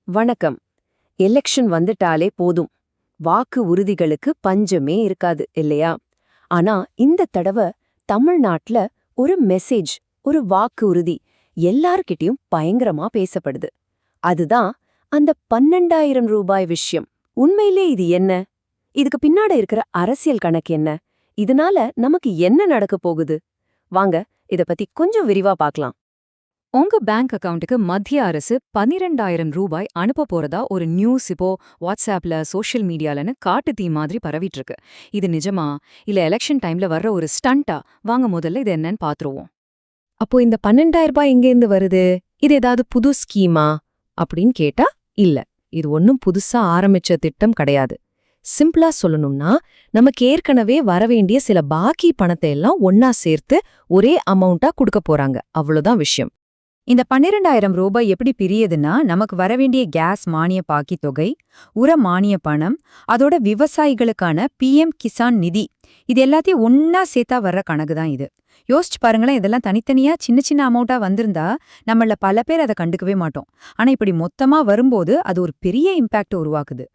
வணக்கம். எலெக்ஷன் வந்துட்டாலே போதும். வாக்கு உறுதிகளுக்கு பஞ்சமே இருக்காது இல்லையா? ஆனா இந்த தடவை தமிழ்நாட்டுல ஒரு மெசேஜ், ஒரு வாக்கு உறுதி எல்லார்கிட்டயும் பயங்கரமா பேசப்படுது. அதுதான் அந்த 12,000 ரூபாய் விஷயம். உண்மையிலே இது என்ன? இதுக்கு பின்னாடி இருக்கிற அரசியல் கணக்கு என்ன? இதனால நமக்கு என்ன நடக்க போகுது? வாங்க இத பத்தி கொஞ்சம் விரிவா பார்க்கலாம். உங்க பேங்க் அக்கவுண்ட்டுக்கு மத்திய அரசு 12,000 ரூபாய் அனுப்ப போறதா ஒரு நியூஸ் இப்போ வாட்ஸ்ஆப்ல சோஷியல் மீடியாலன்னு காட்டு தீ மாதிரி பரவிட்டு இருக்கு. இது நிஜமா இல்ல எலெக்ஷன் டைம்ல வர்ற ஒரு ஸ்டண்டா? வாங்க முதல்ல இது என்னன்னு பாத்துருவோம். அப்போ இந்த 12,000 ரூபாய் எங்கேருந்து வருது? இது ஏதாவது புது ஸ்கீமா அப்படின்னு கேட்டா இல்ல. இது ஒன்னும் புதுசா ஆரம்பிச்ச திட்டம் கிடையாது. சிம்பிளா சொல்லணும்னா, நமக்கு ஏற்கனவே வரவேண்டிய சில பாக்கி பணத்தை எல்லாம் ஒன்னா சேர்த்து ஒரே அமௌண்டா கொடுக்க போறாங்க. அவ்வளவுதான் விஷயம். இந்த 12,000 ரூபாய் எப்படி பிரியதுன்னா, நமக்கு வரவேண்டிய கேஸ் மானிய பாக்கி தொகை, உர மானிய பணம், அதோட விவசாயிகளுக்கான PM கிசான் நிதி, இது எல்லாத்தையும் ஒன்னா சேர்த்தா வர்ற கணக்கு தான் இது. யோசிச்சு பாருங்களேன், இதெல்லாம் தனித்தனியா சின்ன சின்ன அமௌண்டா வந்திருந்தா நம்மள பல பேர் அதை கண்டுக்கவே மாட்டோம். ஆனா இப்படி மொத்தமா வரும்போது அது ஒரு பெரிய இம்பாக்ட் உருவாக்குது.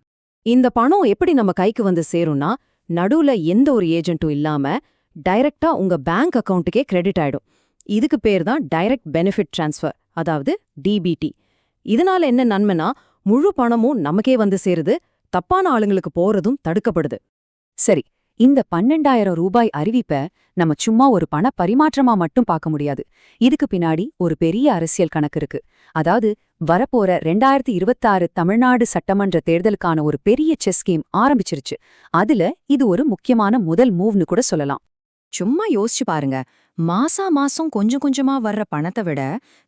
இந்த பணம் எப்படி நம்ம கைக்கு வந்து சேரும்னா, நடுவுல எந்த ஒரு ஏஜென்ட்டும் இல்லாம டைரக்டா உங்க பேங்க் அக்கவுண்ட்டுக்கே கிரெடிட் ஆயிடும். இதுக்கு பேர் தான் டைரக்ட் பெனிஃபிட் டிரான்ஸ்ஃபர், அதாவது DBT. இதனால என்ன நன்மைனா, முழு பணமும் நமக்கே வந்து சேருது, தப்பான ஆளுங்களுக்கு போறதும் தடுக்கப்படுது. சரி, இந்த 12,000 ரூபாய் அறிவிப்ப நம்ம சும்மா ஒரு பண பரிமாற்றமா மட்டும் பார்க்க முடியாது. இதுக்கு பின்னாடி ஒரு பெரிய அரசியல் கணக்கு இருக்கு. அதாவது வரப்போற 2026 தமிழ்நாடு சட்டமன்ற தேர்தலுக்கான ஒரு பெரிய செஸ் கேம் ஆரம்பிச்சிருச்சு. அதுல இது ஒரு முக்கியமான முதல் மூவ்னு கூட சொல்லலாம். சும்மா யோசிச்சு பாருங்க, மாசம் கொஞ்சம் கொஞ்சமா வர்ற பணத்தை விட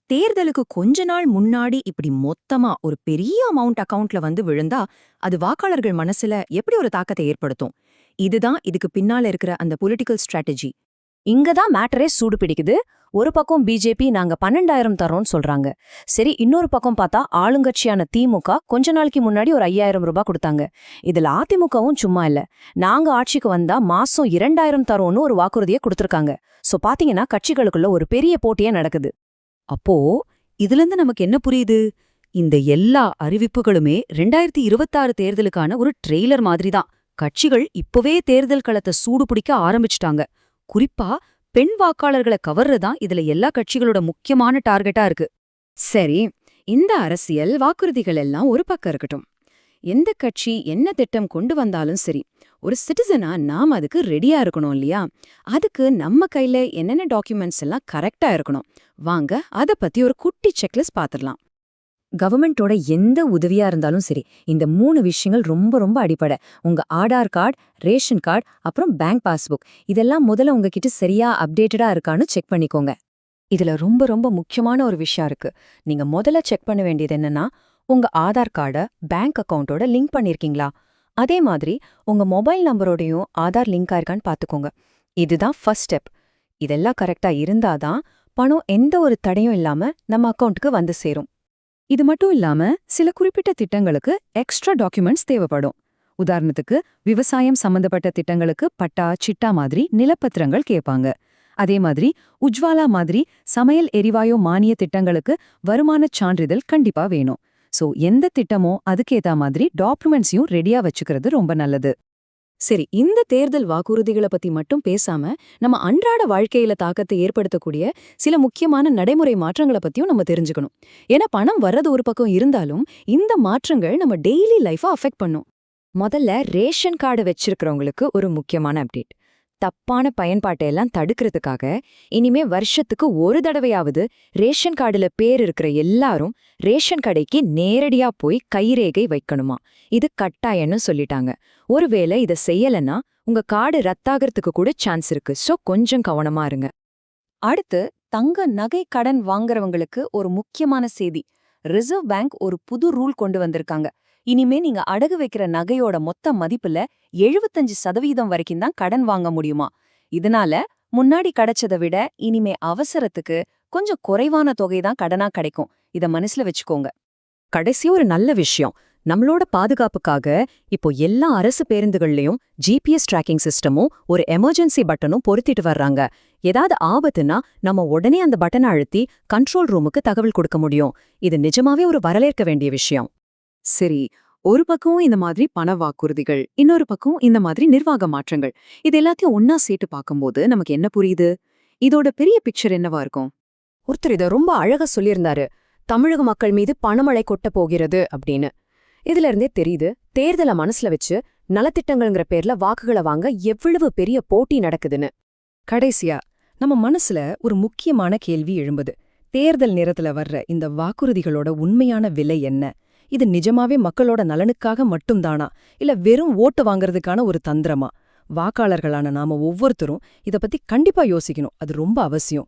தேர்தலுக்கு கொஞ்ச நாள் முன்னாடி இப்படி மொத்தமா ஒரு பெரிய அமௌண்ட் அக்கவுண்ட்ல வந்து விழுந்தா அது வாக்காளர்கள் மனசுல எப்படி ஒரு தாக்கத்தை ஏற்படுத்தும்? இதுதான் இதுக்கு பின்னால இருக்கிற அந்த பொலிட்டிக்கல் ஸ்ட்ராட்டஜி. இங்கதான் மேட்டரே சூடு பிடிக்குது. ஒரு பக்கம் பிஜேபி நாங்க 12,000 தரோம்னு சொல்றாங்க. சரி, இன்னொரு பக்கம் பார்த்தா ஆளுங்கட்சியான திமுக கொஞ்ச நாளைக்கு முன்னாடி ஒரு 5,000 ரூபாய் கொடுத்தாங்க. இதுல அதிமுகவும் சும்மா இல்ல. நாங்க ஆட்சிக்கு வந்தா மாசம் 2,000 தரோம்னு ஒரு வாக்குறுதியை கொடுத்திருக்காங்க. சோ பாத்தீங்கன்னா கட்சிகளுக்குள்ள ஒரு பெரிய போட்டியே நடக்குது. அப்போ இதுல இருந்து நமக்கு என்ன புரியுது? இந்த எல்லா அறிவிப்புகளுமே 2026 தேர்தலுக்கான ஒரு ட்ரெய்லர் மாதிரிதான். கட்சிகள் இப்பவே தேர்தல் களத்தை சூடு பிடிக்க ஆரம்பிச்சுட்டாங்க. குறிப்பா பெண் வாக்காளர்களை கவர்றதான் இதுல எல்லா கட்சிகளோட முக்கியமான டார்கெட்டா இருக்கு. சரி, இந்த அரசியல் வாக்குறுதிகள் எல்லாம் ஒரு பக்கம் இருக்கட்டும். எந்த கட்சி என்ன திட்டம் கொண்டு வந்தாலும் சரி, ஒரு சிட்டிசனா நாம அதுக்கு ரெடியா இருக்கணும் இல்லையா? அதுக்கு நம்ம கையில என்னென்ன டாக்குமெண்ட்ஸ் எல்லாம் கரெக்டா இருக்கணும். வாங்க அத பத்தி ஒரு குட்டி செக்லிஸ்ட் பாத்துடலாம். கவர்மெண்டோட எந்த உதவியா இருந்தாலும் சரி, இந்த 3 விஷயங்கள் ரொம்ப ரொம்ப அடிப்படை. உங்க ஆதார் கார்டு, ரேஷன் கார்டு, அப்புறம் பேங்க் பாஸ்புக், இதெல்லாம் முதல்ல உங்ககிட்ட சரியா அப்டேட்டடா இருக்கான்னு செக் பண்ணிக்கோங்க. இதுல ரொம்ப ரொம்ப முக்கியமான ஒரு விஷயம் இருக்கு. நீங்க முதல்ல செக் பண்ண வேண்டியது என்னன்னா, உங்க ஆதார் கார்டை பேங்க் அக்கவுண்டோட லிங்க் பண்ணிருக்கீங்களா? அதே மாதிரி உங்க மொபைல் நம்பரோடையும் ஆதார் லிங்க் ஆயிருக்கான்னு பாத்துக்கோங்க. இதுதான் ஃபர்ஸ்ட் ஸ்டெப். இதெல்லாம் கரெக்டா இருந்தாதான் பணம் எந்த ஒரு தடையும் இல்லாம நம்ம அக்கவுண்ட்டுக்கு வந்து சேரும். இது மட்டும் இல்லாம சில குறிப்பிட்ட திட்டங்களுக்கு எக்ஸ்ட்ரா டாக்குமெண்ட்ஸ் தேவைப்படும். உதாரணத்துக்கு விவசாயம் சம்பந்தப்பட்ட திட்டங்களுக்கு பட்டா, சிட்டா மாதிரி நிலப்பத்திரங்கள் கேட்பாங்க. அதே மாதிரி உஜ்வாலா மாதிரி சமையல் எரிவாயு மானிய திட்டங்களுக்கு வருமானச் சான்றிதழ் கண்டிப்பா வேணும். சோ எந்த திட்டமோ அதுக்கேத்த மாதிரி டாக்குமெண்ட்ஸையும் ரெடியா வச்சுக்கிறது ரொம்ப நல்லது. சரி, இந்த தேர்தல் வாக்குறுதிகளை பத்தி மட்டும் பேசாம நம்ம அன்றாட வாழ்க்கையில தாக்கத்தை ஏற்படுத்தக்கூடிய சில முக்கியமான நடைமுறை மாற்றங்களை பத்தியும் நம்ம தெரிஞ்சுக்கணும். ஏன்னா பணம் வர்றது ஒரு பக்கம் இருந்தாலும் இந்த மாற்றங்கள் நம்ம டெய்லி லைஃபை அஃபெக்ட் பண்ணும். முதல்ல ரேஷன் கார்டு வச்சிருக்கிறவங்களுக்கு ஒரு முக்கியமான அப்டேட். தப்பான பயன்பாட்டை எல்லாம் தடுக்கிறதுக்காக இனிமே வருஷத்துக்கு ஒரு தடவையாவது ரேஷன் கார்டுல பேர் இருக்கிற எல்லாரும் ரேஷன் கடைக்கு நேரடியா போய் கைரேகை வைக்கணுமா. இது கட்டாயம்னு சொல்லிட்டாங்க. ஒருவேளை இதை செய்யலன்னா உங்க கார்டு ரத்தாகிறதுக்கு கூட சான்ஸ் இருக்கு. சோ கொஞ்சம் கவனமா இருங்க. அடுத்து தங்க நகை கடன் வாங்குறவங்களுக்கு ஒரு முக்கியமான செய்தி. ரிசர்வ் பேங்க் ஒரு புது ரூல் கொண்டு வந்திருக்காங்க. இனிமே நீங்க அடகு வைக்கிற நகையோட மொத்த மதிப்புல 75% வரைக்கும் தான் கடன் வாங்க முடியுமா. இதனால முன்னாடி கிடைச்சதை விட இனிமே அவசரத்துக்கு கொஞ்சம் குறைவான தொகை தான் கடனா கிடைக்கும். இத மனசுல வச்சுக்கோங்க. கடைசி ஒரு நல்ல விஷயம், நம்மளோட பாதுகாப்புக்காக இப்போ எல்லா அரசு பேருந்துகள்லயும் GPS ட்ராக்கிங் சிஸ்டமும் ஒரு எமர்ஜென்சி பட்டனும் பொருத்திட்டு வர்றாங்க. ஏதாவது ஆபத்துனா நம்ம உடனே அந்த பட்டனை அழுத்தி கண்ட்ரோல் ரூமுக்கு தகவல் கொடுக்க முடியும். இது நிஜமாவே ஒரு வரவேற்க வேண்டிய விஷயம். சரி, ஒரு பக்கம் இந்த மாதிரி பண வாக்குறுதிகள், இன்னொரு பக்கம் இந்த மாதிரி நிர்வாக மாற்றங்கள். இது எல்லாத்தையும் ஒன்னா சேர்த்து பார்க்கும்போது நமக்கு என்ன புரியுது? இதோட பெரிய பிக்சர் என்னவா இருக்கும்? ஒருத்தர் இத ரொம்ப அழகா சொல்லியிருந்தாரு. தமிழக மக்கள் மீது பணமழை கொட்டப் போகிறது அப்படின்னு. இதுல இருந்தே தெரியுது, தேர்தல மனசுல வச்சு நலத்திட்டங்கள்ங்கிற பேர்ல வாக்குகளை வாங்க எவ்வளவு பெரிய போட்டி நடக்குதுன்னு. கடைசியா நம்ம மனசுல ஒரு முக்கியமான கேள்வி எழும்புது. தேர்தல் நேரத்துல வர்ற இந்த வாக்குறுதிகளோட உண்மையான விலை என்ன? இது நிஜமாவே மக்களோட நலனுக்காக மட்டும்தானா, இல்ல வெறும் ஓட்டு வாங்குறதுக்கான ஒரு தந்திரமா? வாக்காளர்களான நாம ஒவ்வொருத்தரும் இத பத்தி கண்டிப்பா யோசிக்கணும். அது ரொம்ப அவசியம்.